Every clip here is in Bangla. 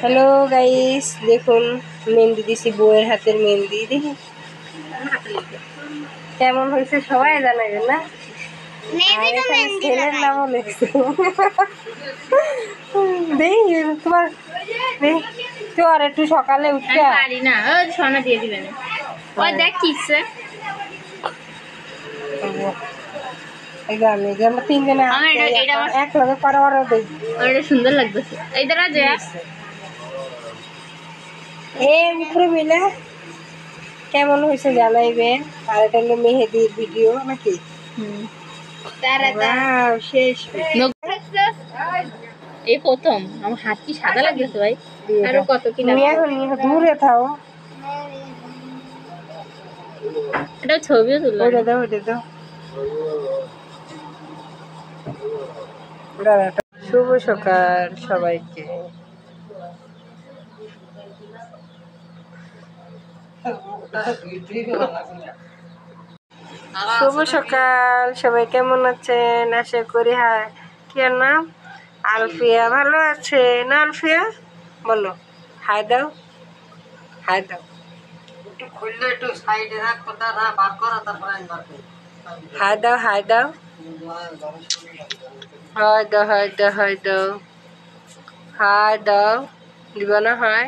হ্যালো গাইস, দেখুন মেহেন্দি দিছি, বউয়ের হাতের মেহেন্দি। দেখি কেমন হয়েছে, সবাই জানাবেন না। আর এখানে ছেলের নামও লিখছে। দেখি তোমার তো আর একটু সকালে উঠতে পারি না, সোনা দিয়ে দিবেন। ওই দেখ কিসে আমরা তিনজনে এক লগে করা অর্ডার দিই। সুন্দর লাগতেছে। এই দাঁড়া যে উপরে মিলে কেমন হয়েছে জানাইবেন। আর এটা হলো মেহেদির ভিডিও নাকি শেষ। এই প্রথম আমার হাত কি সাদা লাগতেছে ভাই। আরো কত কি দূরে থাও, এটা ছবিও তুললো। শুভ সকাল সবাইকে। শুভ সকাল সবাই, কেমন আছেন? আশা করি কি আর নাম, আলফিয়া ভালো আছে না? আলফিয়া বলো হাই দাও, হাই দাও। হাই দাও, হাই দাও, হাই দাও, হাই দাও, হাই দাও, হাই দাও। দিবা না হাই?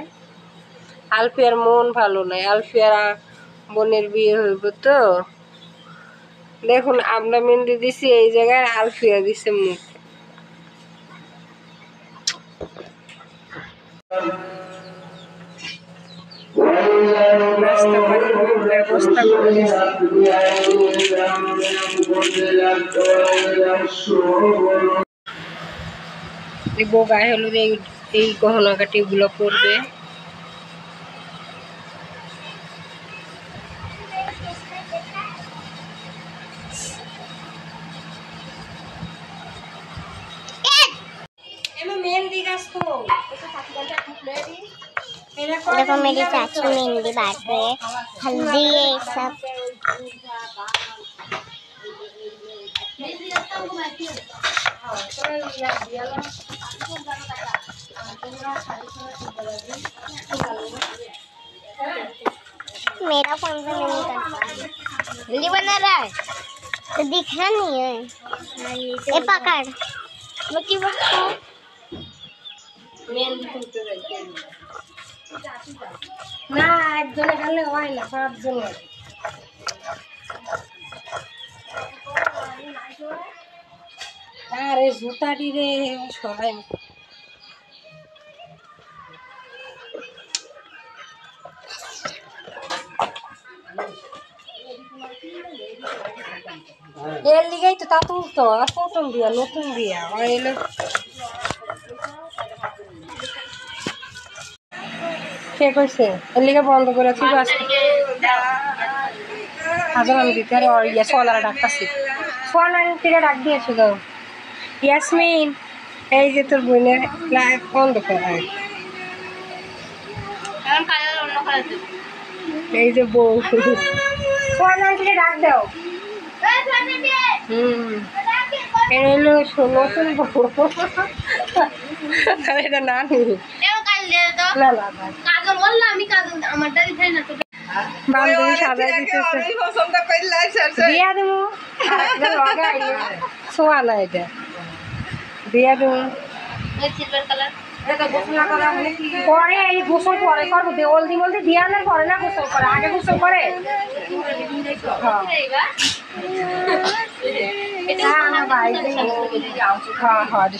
আলফিয়ার মন ভালো নাই, আলফিয়ার বোনের বিয়ে হইব তো। দেখুন আমরা মেহেন্দি দিছি এই জায়গায়, আলফিয়া দিছে মুখ। ব্যবস্থা করে বউ গায়ে হলুদ এই গহনা কাটি গুলো পরবে। देखो मेरी चाची मेहंदी बांट रहे हैं, हल्दी ये सब। मेरा फोन से नहीं करता, हल्दी बना रहा है तो दिख रहा नहीं है। ये पकड़ না একজনে গেলে হয় না, পাঁচজনে। আরে জুতাটি রে সবাই এর লিগেই তো তা তুলতো। আর প্রথম বিয়া, নতুন বিয়া এলো। কে কইছে এর লিগে বন্ধ করে ছিল আজকে? হাজার আমি দিতে আর ইয়া সোনারা ডাকতাছি, সোনার থেকে ডাক দিয়েছো তো। ইয়াসমিন, এই যে তোর বোনের বন্ধ করা, এই যে বউ সোনার থেকে ডাক দাও। এর হলো নতুন বউ, এটা নানি। না না কাজল বললা, আমি কাজল আমার দাদি খাই না তো। বান্ধবী সাজাই দিতেছে, দিয়া দেবো সোয়া না, এটা দিয়া দেবো সিলভার কালার পরে। এই গোসল পরে করবো, হলদি বলতে দিয়ানের পরে না, গোসল করে আগে গোসল করে।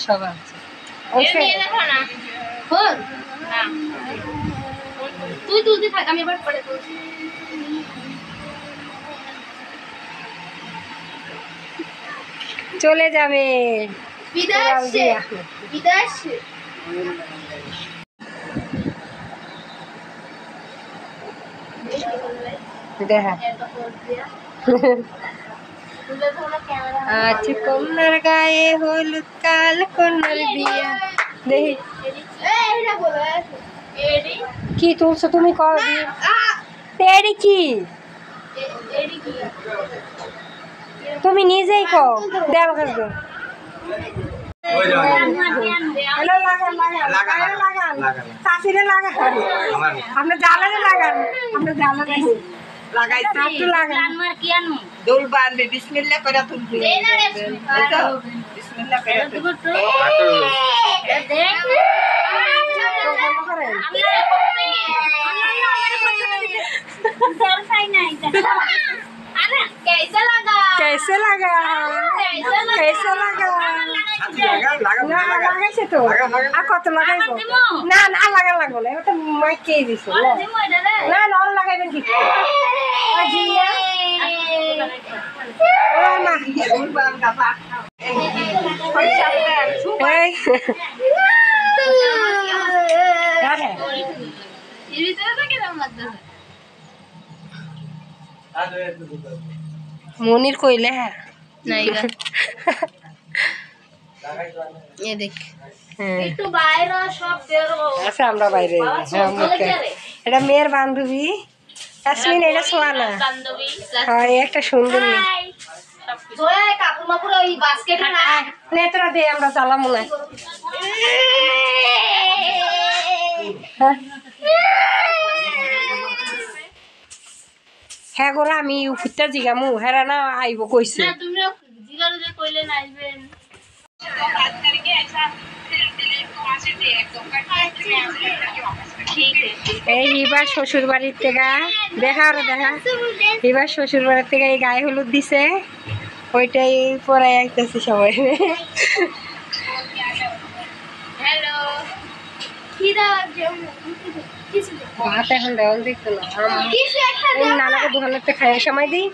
সব আছে তুই তুলতে থাক, আমি এবার পরে তুলছি। চলে যাবে বিদেশে, বিদেশে। দেখা আজ কন্যার গায়ে হলুদ, কাল কন্যার বিয়া। দেখি কি তুলছো তুমি, করি কি তুমি নিজেই কও, দেখ চাষিরে লাগান আপনি জ্বালানে লাগান আপনি জ্বালানে লাগাইছি একটু লাগান দোল বাঁধবে বিসমিল্লাহ করে তুলবি বিসমিল্লাহ করে कैसे लगा कैसे लगा লাগাইছে তো আর কত লাগাইবো না না লাগা লাগবো না এটা মাই কে দিছো না না আর লাগাইবেন ঠিক মনির কইলে হ্যাঁ আচ্ছা আমরা বাইরে এটা মেয়ের বান্ধবী ইয়াসমিন এটা সোয়ানা হ্যাঁ একটা সুন্দর নেত্রা দিয়ে আমরা চালাম মনে হ্যাঁ গোরা আমি উফুরটা জিগামু হেরা না আইব কইছে এই এবার শ্বশুর বাড়ির থেকে দেখা আরো দেখা এবার শ্বশুর বাড়ির থেকে এই গায়ে হলুদ দিছে ওইটাই পরে আইতেছে সবাই ভাত এখন দেওয়াল দেখতো না নানাকে দোকানের খাইয়ে সময় দিই